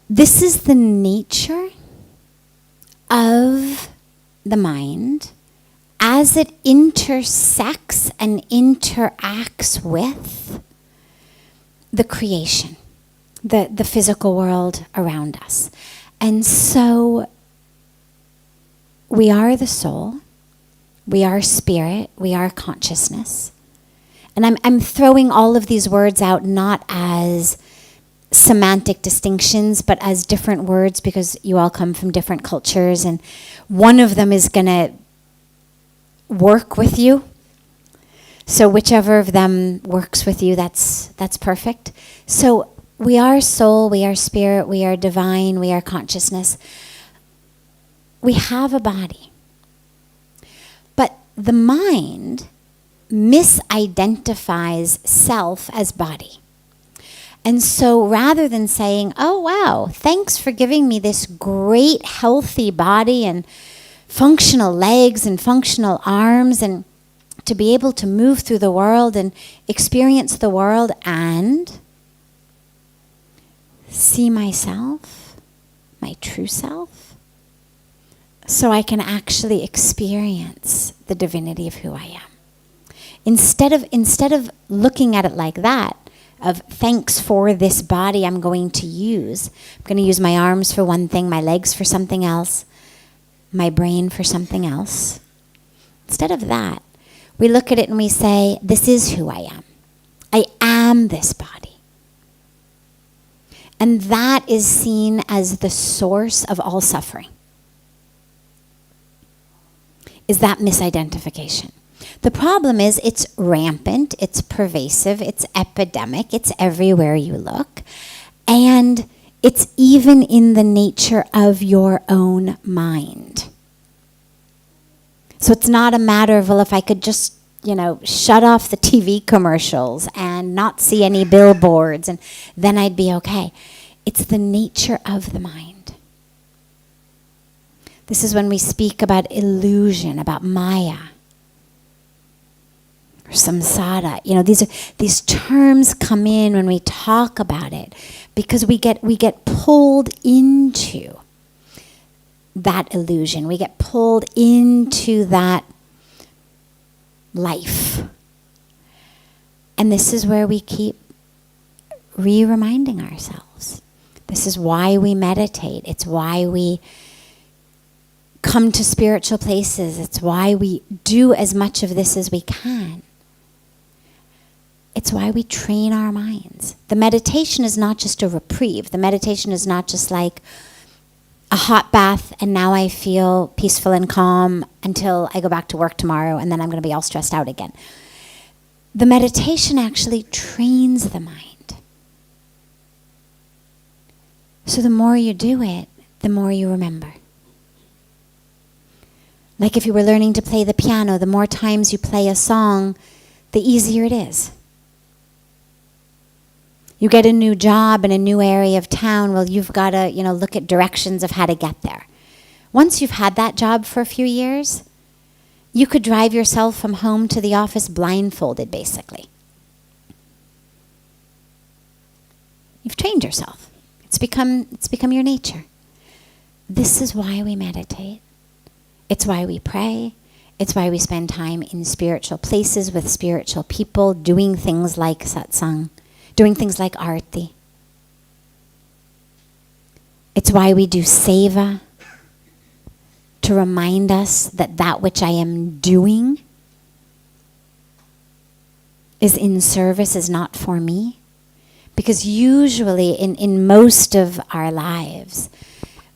This is the nature of the mind as it intersects and interacts with the creation, the physical world around us. And so we are the soul, we are spirit, we are consciousness. And I'm throwing all of these words out not as semantic distinctions, but as different words because you all come from different cultures, and one of them is going to work with you. So whichever of them works with you, that's perfect. So we are soul, we are spirit, we are divine, we are consciousness. We have a body. But the mind misidentifies self as body. And so rather than saying, oh, wow, thanks for giving me this great healthy body and functional legs and functional arms and to be able to move through the world and experience the world and see myself, my true self, so I can actually experience the divinity of who I am. Instead of looking at it like that, of thanks for this body I'm going to use. I'm going to use my arms for one thing, my legs for something else, my brain for something else. Instead of that, we look at it and we say, this is who I am. I am this body. And that is seen as the source of all suffering, is that misidentification. The problem is it's rampant, it's pervasive, it's epidemic, it's everywhere you look, and it's even in the nature of your own mind. So it's not a matter of, well, if I could just, shut off the TV commercials and not see any billboards, and then I'd be okay. It's the nature of the mind. This is when we speak about illusion, about Maya, or samsara. These terms come in when we talk about it because we get pulled into that illusion. We get pulled into that life. And this is where we keep reminding ourselves. This is why we meditate. It's why we come to spiritual places. It's why we do as much of this as we can. It's why we train our minds. The meditation is not just a reprieve. The meditation is not just like a hot bath and now I feel peaceful and calm until I go back to work tomorrow and then I'm going to be all stressed out again. The meditation actually trains the mind. So the more you do it, the more you remember. Like if you were learning to play the piano, the more times you play a song, the easier it is. You get a new job in a new area of town, well, you've got to, look at directions of how to get there. Once you've had that job for a few years, you could drive yourself from home to the office blindfolded, basically. You've trained yourself. It's become your nature. This is why we meditate. It's why we pray. It's why we spend time in spiritual places with spiritual people, doing things like satsang, doing things like arti. It's why we do seva, to remind us that that which I am doing is in service, is not for me. Because usually in most of our lives,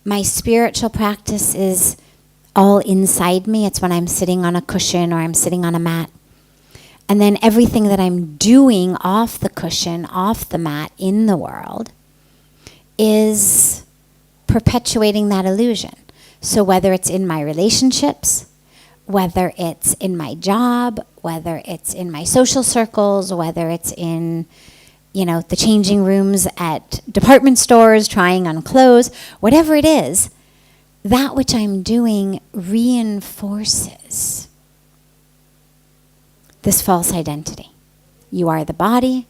my spiritual practice is all inside me. It's when I'm sitting on a cushion or I'm sitting on a mat. And then everything that I'm doing off the cushion, off the mat, in the world, is perpetuating that illusion. So whether it's in my relationships, whether it's in my job, whether it's in my social circles, whether it's in the changing rooms at department stores, trying on clothes, whatever it is, that which I'm doing reinforces this false identity. You are the body,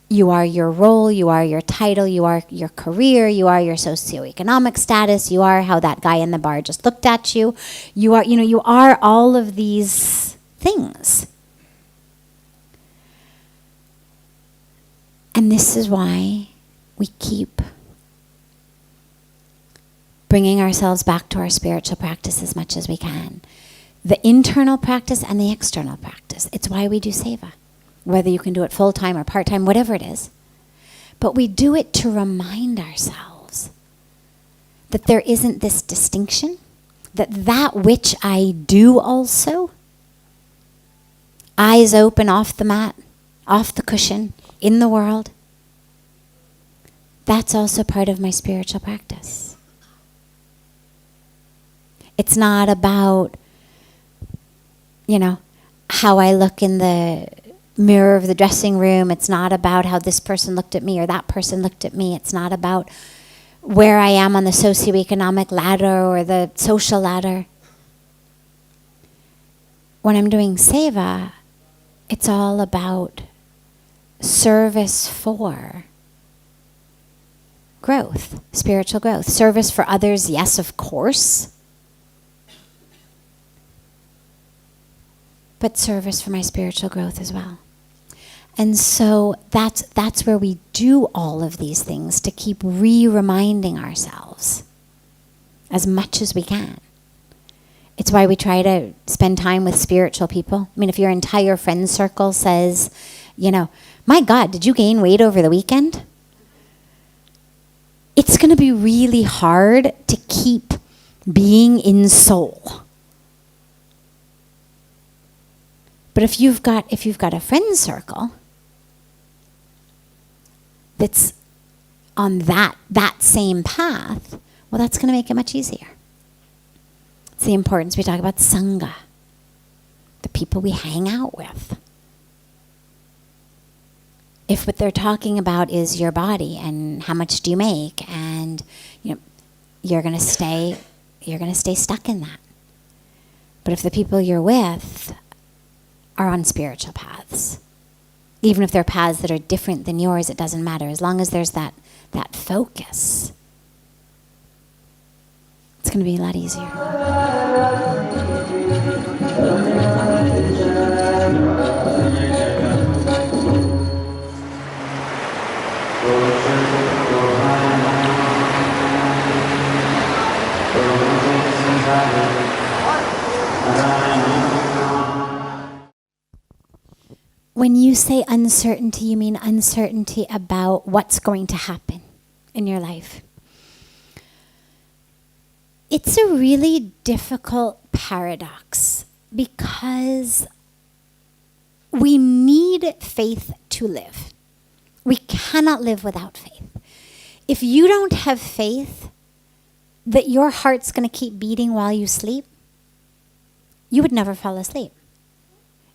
you are your role, you are your title, you are your career, you are your socioeconomic status, you are how that guy in the bar just looked at you. You are, you are all of these things. And this is why we keep bringing ourselves back to our spiritual practice as much as we can. The internal practice and the external practice. It's why we do seva. Whether you can do it full-time or part-time, whatever it is. But we do it to remind ourselves that there isn't this distinction, that which I do also, eyes open off the mat, off the cushion, in the world, that's also part of my spiritual practice. It's not about, how I look in the mirror of the dressing room. It's not about how this person looked at me or that person looked at me. It's not about where I am on the socioeconomic ladder or the social ladder. When I'm doing seva, it's all about service for growth, spiritual growth. Service for others, yes, of course. But service for my spiritual growth as well. And so that's where we do all of these things, to keep reminding ourselves as much as we can. It's why we try to spend time with spiritual people. I mean, if your entire friend circle says, my God, did you gain weight over the weekend? It's going to be really hard to keep being in soul. But if you've got a friend circle that's on that same path, well, that's going to make it much easier. It's the importance we talk about sangha, the people we hang out with. If what they're talking about is your body and how much do you make, and you're going to stay stuck in that. But if the people you're with are on spiritual paths, even if they're paths that are different than yours, it doesn't matter. As long as there's that focus, it's going to be a lot easier. When you say uncertainty, you mean uncertainty about what's going to happen in your life. It's a really difficult paradox because we need faith to live. We cannot live without faith. If you don't have faith that your heart's going to keep beating while you sleep, you would never fall asleep.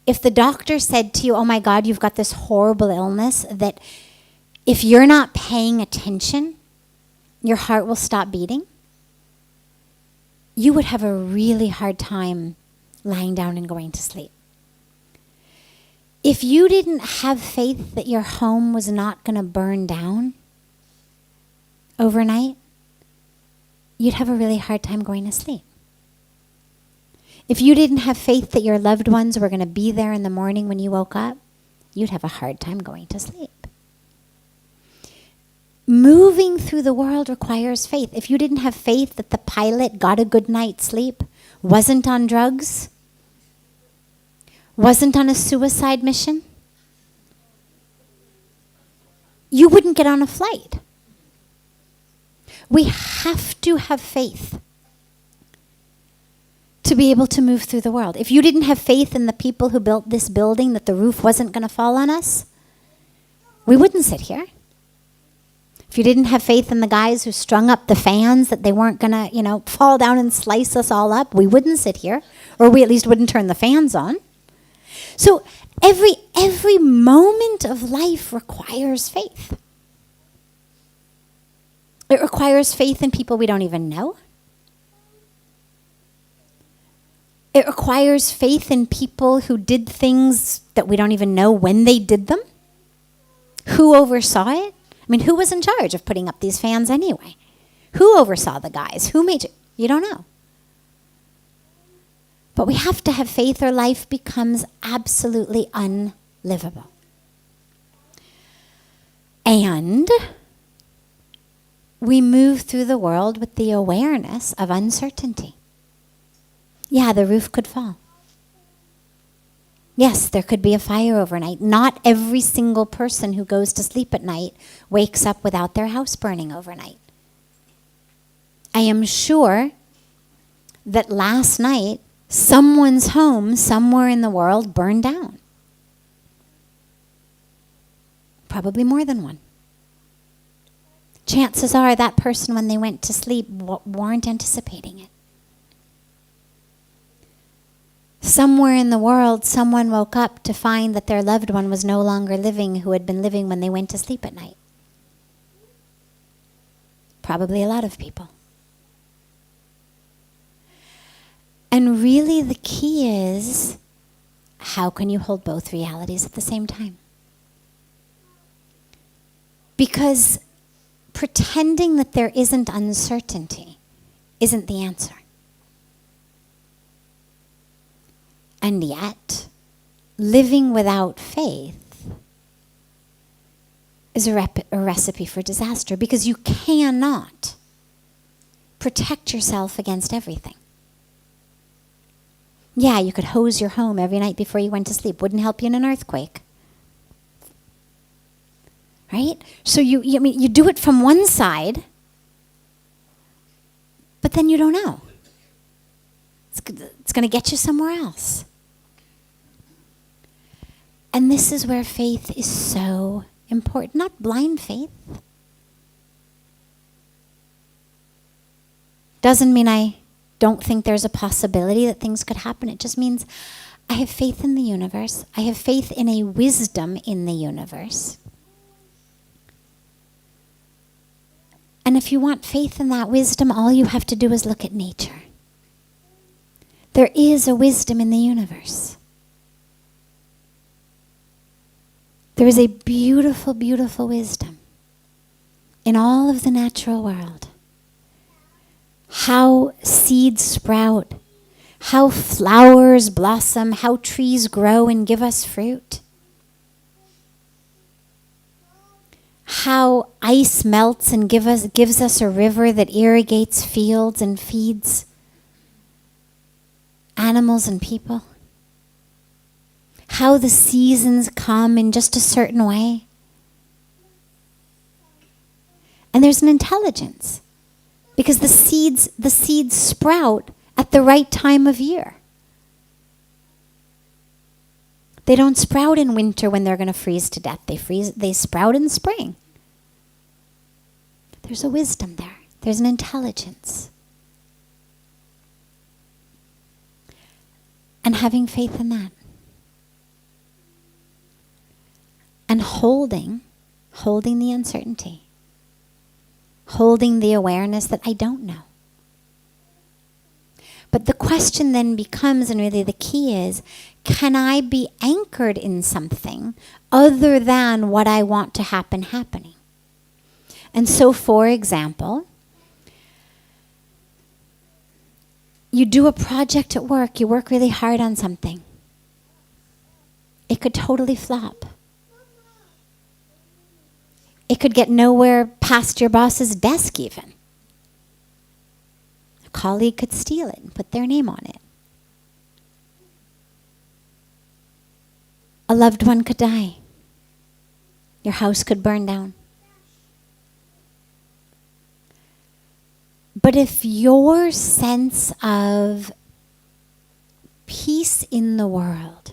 If the doctor said to you, oh my God, you've got this horrible illness that if you're not paying attention, your heart will stop beating, you would have a really hard time lying down and going to sleep. If you didn't have faith that your home was not going to burn down overnight, you'd have a really hard time going to sleep. If you didn't have faith that your loved ones were going to be there in the morning when you woke up, you'd have a hard time going to sleep. Moving through the world requires faith. If you didn't have faith that the pilot got a good night's sleep, wasn't on drugs, wasn't on a suicide mission, you wouldn't get on a flight. We have to have faith to be able to move through the world. If you didn't have faith in the people who built this building that the roof wasn't going to fall on us, we wouldn't sit here. If you didn't have faith in the guys who strung up the fans that they weren't going to, fall down and slice us all up, we wouldn't sit here, or we at least wouldn't turn the fans on. So Every moment of life requires faith. It requires faith in people we don't even know. It requires faith in people who did things that we don't even know when they did them. Who oversaw it? I mean, who was in charge of putting up these fans anyway? Who oversaw the guys? Who made it? You don't know. But we have to have faith or life becomes absolutely unlivable. And we move through the world with the awareness of uncertainty. Yeah, the roof could fall. Yes, there could be a fire overnight. Not every single person who goes to sleep at night wakes up without their house burning overnight. I am sure that last night, someone's home somewhere in the world burned down. Probably more than one. Chances are that person, when they went to sleep, weren't anticipating it. Somewhere in the world, someone woke up to find that their loved one was no longer living who had been living when they went to sleep at night. Probably a lot of people. And really the key is, how can you hold both realities at the same time? Because pretending that there isn't uncertainty isn't the answer. And yet, living without faith is a recipe for disaster, because you cannot protect yourself against everything. Yeah, you could hose your home every night before you went to sleep. Wouldn't help you in an earthquake. Right? So you do it from one side, but then you don't know. It's going to get you somewhere else. And this is where faith is so important. Not blind faith. Doesn't mean I don't think there's a possibility that things could happen. It just means I have faith in the universe. I have faith in a wisdom in the universe. And if you want faith in that wisdom, all you have to do is look at nature. There is a wisdom in the universe. There is a beautiful, beautiful wisdom in all of the natural world. How seeds sprout, how flowers blossom, how trees grow and give us fruit. How ice melts and gives us a river that irrigates fields and feeds animals and people. How the seasons come in just a certain way. And there's an intelligence, because the seeds sprout at the right time of year. They don't sprout in winter when they're going to freeze to death. They sprout in spring. There's a wisdom there. There's an intelligence. And having faith in that. And holding the uncertainty. Holding the awareness that I don't know. But the question then becomes, and really the key is, can I be anchored in something other than what I want to happen happening? And so, for example, you do a project at work, you work really hard on something. It could totally flop. It could get nowhere past your boss's desk even. A colleague could steal it and put their name on it. A loved one could die. Your house could burn down. But if your sense of peace in the world,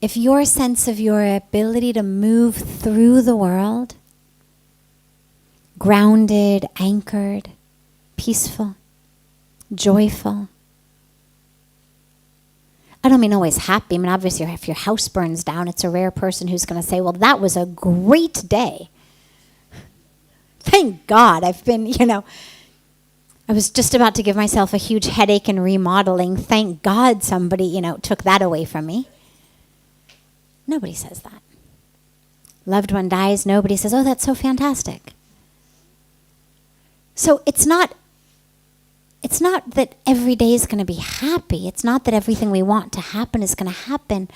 if your sense of your ability to move through the world, grounded, anchored, peaceful, joyful, I don't mean always happy. I mean, obviously, if your house burns down, it's a rare person who's going to say, well, that was a great day. Thank God I've been, I was just about to give myself a huge headache and remodeling. Thank God somebody, took that away from me. Nobody says that. Loved one dies, nobody says, oh, that's so fantastic. So it's not that every day is going to be happy. It's not that everything we want to happen is going to happen.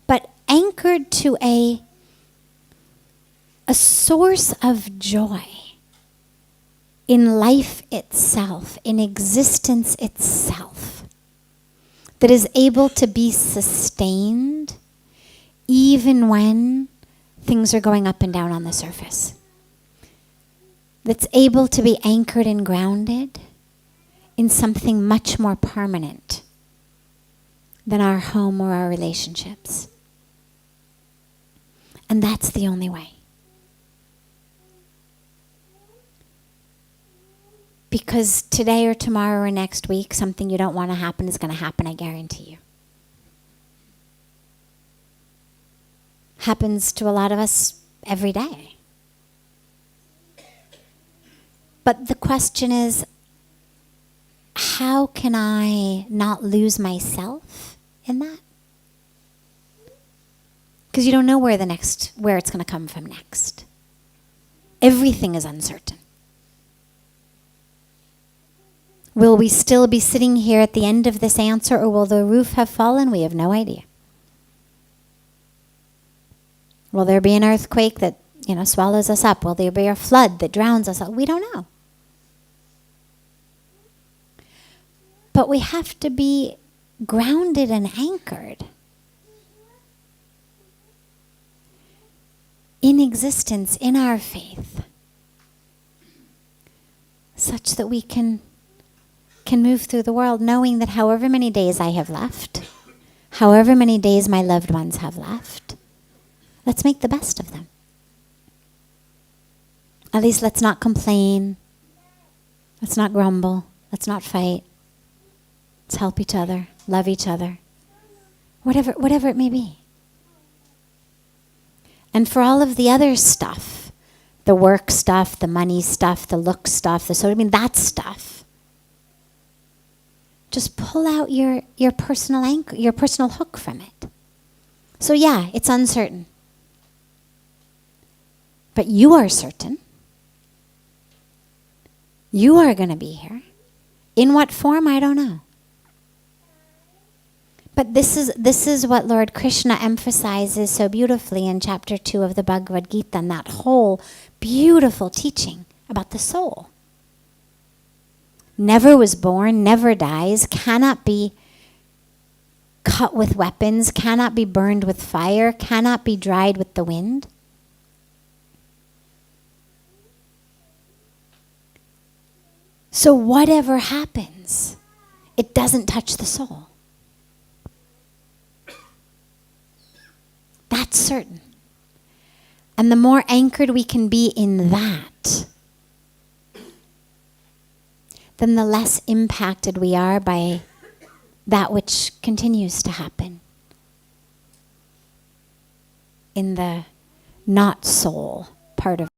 But anchored to a source of joy in life itself, in existence itself, that is able to be sustained even when things are going up and down on the surface. That's able to be anchored and grounded in something much more permanent than our home or our relationships. And that's the only way. Because today or tomorrow or next week, something you don't want to happen is going to happen, I guarantee you. Happens to a lot of us every day. But the question is, how can I not lose myself in that? Because you don't know where it's going to come from next. Everything is uncertain. Will we still be sitting here at the end of this answer, or will the roof have fallen? We have no idea. Will there be an earthquake that, swallows us up? Will there be a flood that drowns us out? We don't know. But we have to be grounded and anchored in existence, in our faith, such that we can move through the world knowing that however many days I have left, however many days my loved ones have left, let's make the best of them. At least let's not complain. Let's not grumble. Let's not fight. Let's help each other, love each other, whatever it may be. And for all of the other stuff, the work stuff, the money stuff, the look stuff, that stuff, just pull out your personal anchor, your personal hook from it. So yeah, it's uncertain. But you are certain. You are going to be here. In what form, I don't know. But this is what Lord Krishna emphasizes so beautifully in chapter 2 of the Bhagavad Gita, and that whole beautiful teaching about the soul. Never was born, never dies, cannot be cut with weapons, cannot be burned with fire, cannot be dried with the wind. So whatever happens, it doesn't touch the soul. That's certain. And the more anchored we can be in that, then the less impacted we are by that which continues to happen in the not soul part of